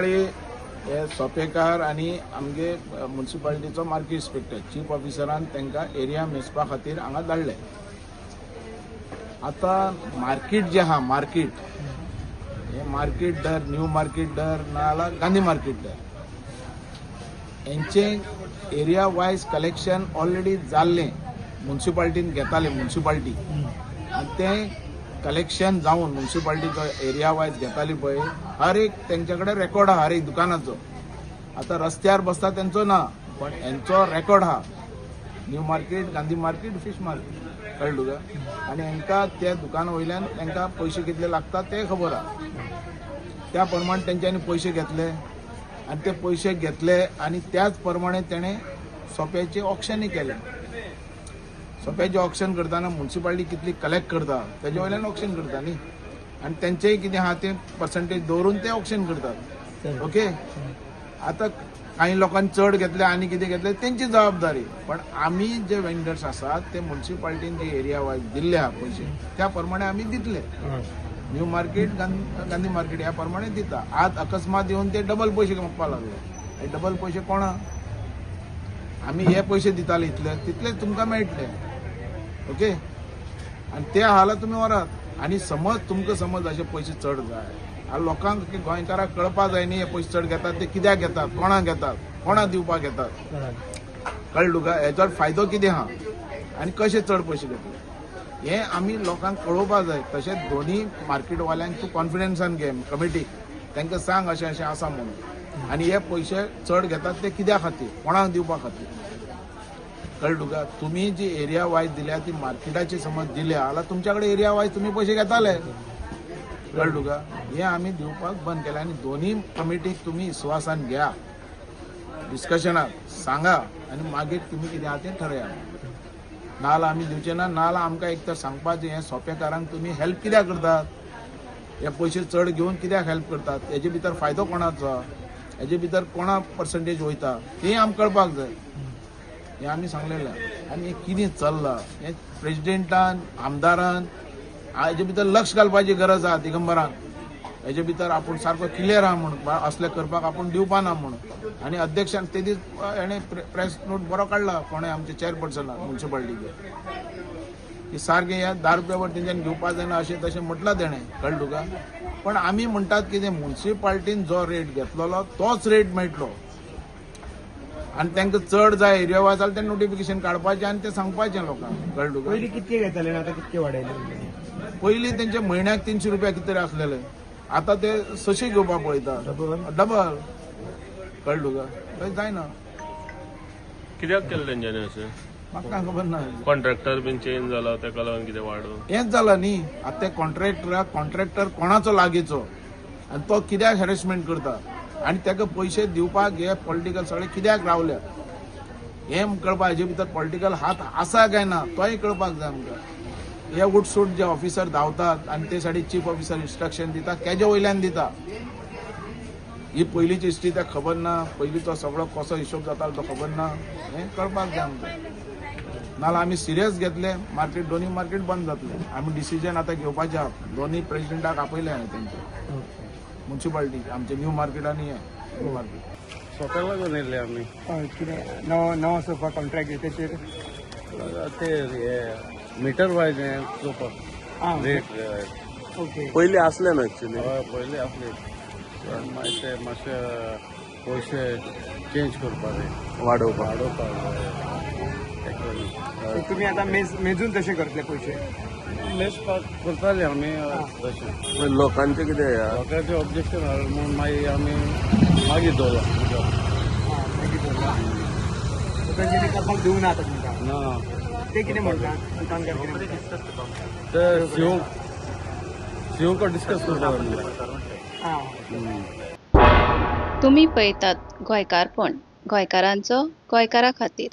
हे सोपेकार आणि आमगे म्युनिसिपालिटीचो मार्केट इन्स्पेक्टर चीफ ऑफिसरान तांकां एरिया मेजपा खातीर हांगा धाडले. आता मार्केट जे आहा मार्केट हे मार्केट दर न्यू मार्केट दर नाल्यार गांधी मार्केट दर यांचे एरिया वायज कलेक्शन ऑलरेडी जाल्लें म्युनिसिपालिटीन घेताले म्युनिसिपालिटी आनी तें कलेक्शन जावन म्युनिसिपालिटीचो एरिया वायज घेताली पळय हर एक तेंचे कडेन रेकॉर्ड आहा हर एक दुकानाचो. आता रस्त्यार बसता तेंचो ना पण हेंचो रेकॉर्ड आहा new market Gandhi market fish market कळ्ळें तुका आनी हांकां त्या दुकाना वयल्यान तांकां पयशे कितले लागता ते खबर आहा. त्या प्रमाणे तेंच्यांनी पयशे घेतले आनी ते पयशे घेतले आनी त्याच प्रमाणे तेणें सोप्याचें ऑक्शनय केलें. सोप्याचें ऑक्शन करतना म्युनिसिपालिटी कितली कलेक्ट करता तेजे वयल्यान ऑक्शन करता न्ही आनी तेंचेय कितें आहा तें पर्संटेज दवरून ते ऑक्शन करतात. ओके. आता काही लोकांनी चढ घेतले आनी कितें घेतले तेंची जबाबदारी पण आमी जे वेंडर्स आसात ते म्युनिसिपालिटीन जे एरिया वायज दिल्ले आहा पयशे त्या प्रमाणे आमी दितले. न्यू मार्केट गांधी मार्केट ह्या प्रमाणे दिता. आज अकस्मात येवन ते डबल पयशे मागपाक लागले. हे डबल पयशे कोणा आमी हे पयशे दिताले इतले तितले तुमकां मेळटले. ओके. आनी ते हाला तुमी व्हरात आनी समज तुमकां समज अशे पयशे चड जाय लोकांक गोंयकारांक कळपा जाय न्ही हे पयशे चड घेतात ते कित्याक घेतात कोणाक घेतात कोणाक दिवपाक घेतात कळ्ळें तुका हेचो फायदो कितें आहा आनी कशे चड पयशे घेतले हे आमी लोकांक कळोवपाक जाय. तशेंच दोनी मार्केटवाल्यांक तूं कॉन्फिडन्सान घे कमिटीक तांकां सांग अशें अशें आसा म्हणून आनी हे पयशे चड घेतात ते कित्या खातीर कोणाक दिवपा खातीर कळ्ळें तुका. तुम्ही जी एरिया वायज दिल्या ती मार्केटाची समज दिल्या जाल्यार तुमच्या कडेन एरिया वायज तुम्ही पयशे घेताले. कळ्ळें तुका. हे आमी दिवपाक बंद केलें आनी दोनी कमिटीक तुम्ही विश्वासान घ्या डिस्कशनाक सांगा आनी मागीर तुम्ही कितें आहा तें ठरया. नाल्यार आमी दिवचे ना नाल्यार आमकां एक तर सांगपाचें हें सोपेकारांक तुम्ही हेल्प कित्याक करतात हे पयशे चड घेवन कित्याक हेल्प करतात हेजे भितर फायदो कोणाचो हेजे भितर कोणा पर्संटेज वयता तें आमकां कळपाक जाय. हे आमी सांगलेलें आनी हें कितें चल्लां हें प्रेसिडेंटान आमदारान हेजे भितर लक्ष घालपाची गरज आहा. दिगंबरान हेजे भितर आपूण सारको क्लियर आहा म्हणून असले करपाक आपूण दिवपा ना म्हणून आनी अध्यक्षान ते दीस हेणें प्रेस नोट बरो काडला कोणें आमचे चेअरपर्सनान म्युनिसिपालिटीचे की सारकें हे 10 रुपया तेंच्यान घेवपा जायना अशें तशें म्हटलां तेणें. कळ्ळें तुका. पण आमी म्हणटात कितें म्युनिसिपालिटीन जो रेट घेतलेलो तोच रेट मेळटलो आनी तांकां चड जाय एरिया वायज जाल्यार तें नोटिफिकेशन काडपाचें आनी तें सांगपाचें लोकांक. कळ्ळें तुका. पयलीं कितके घेताले आतां कितके वाडयले. पयलीं तेंचे म्हयन्याक 300 रुपया कितें तरी आसलेले आतां ते 600 घेवपाक पळयता डबल. कळ्ळें तुका. थंय जायना. कित्याक केलें तेंच्यांनी अशें म्हाका खबर ना. कॉन्ट्रॅक्टर बीन चेंज जाला तेका लागून कितें वाडून हेंच जालां न्ही. आतां ते कॉन्ट्रॅक्टर कोणाचो लागींचो आनी तो कित्याक हॅरेसमेंट करता आनी ताका पयशे दिवपाक हे पॉलिटिकल सगळे कित्याक रावल्या हें कळपाक हेजे भितर पॉलिटिकल हात आसा काय ना तोय कळपाक जाय आमकां. हे उठसूट जे ऑफिसर धांवतात आनी ते साठी चीफ ऑफिसर इन्स्ट्रक्शन दिता केजे वयल्यान दिता ही पयलींची हिस्ट्री ताका खबर ना पयलीं तो सगळो कसो हिशोब जातालो तो खबर ना हें कळपाक जाय आमकां. नाल्यार आमी सिरियस घेतले मार्केट दोनी मार्केट बंद जातले. आमी डिसिजन आतां घेवपाचें आहा दोनी प्रेसिडेंटाक आपयलें हांवें तेंचे म्युनिसिपालिटी आमचे न्यू मार्केट आनी हे न्यू मार्केट स्वताक लागून येयल्ले आमी कितें नवो सोफा कॉन्ट्रॅक्ट तेचेर ते मिटर वायज हें चोवपाक रेट. ओके. पयलीं आसले न्हू एक्चुली. हय पयलीं आसले मागीर ते मातशे पयशे चेंज करपाक जाय वाडोवपाक तुमी आतां मेजून तशें करतले पयशे मेजपाक करताले आमी तशें. लोकांचें कितें लोकांचें ऑब्जेक्शन म्हणून मागीर आमी मागीर दवरला तांच्यांनी करपाक दिवना आतां तुमकां ना ते कितें म्हणटात दुकानदार ते सीओ डिस्कस करपाक. तुम्ही पळयतात गोंयकारपण गोंयकारांचो गोंयकारा खातीर.